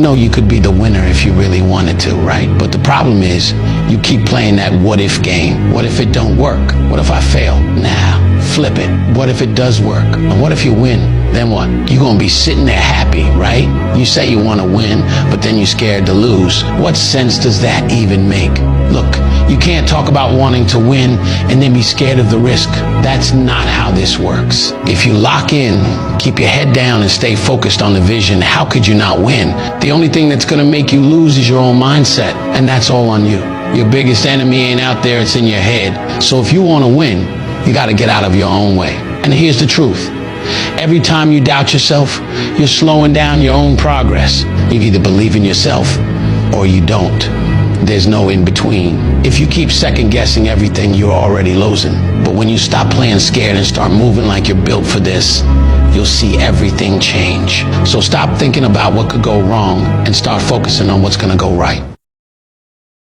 know you could be the winner if you really wanted to, right? But the problem is you keep playing that what if game. What if it don't work? What if I fail? Nah, flip it. What if it does work? And what if you win? Then what? You're gonna be sitting there happy, right? You say you wanna win, but then you're scared to lose. What sense does that even make? Look, you can't talk about wanting to win and then be scared of the risk. That's not how this works. If you lock in, keep your head down and stay focused on the vision, how could you not win? The only thing that's gonna make you lose is your own mindset, and that's all on you. Your biggest enemy ain't out there, it's in your head. So if you wanna win, you gotta get out of your own way. And here's the truth. Every time you doubt yourself, you're slowing down your own progress. You either believe in yourself or you don't. There's no in between. If you keep second guessing everything, you're already losing. But when you stop playing scared and start moving like you're built for this, you'll see everything change. So stop thinking about what could go wrong and start focusing on what's gonna go right.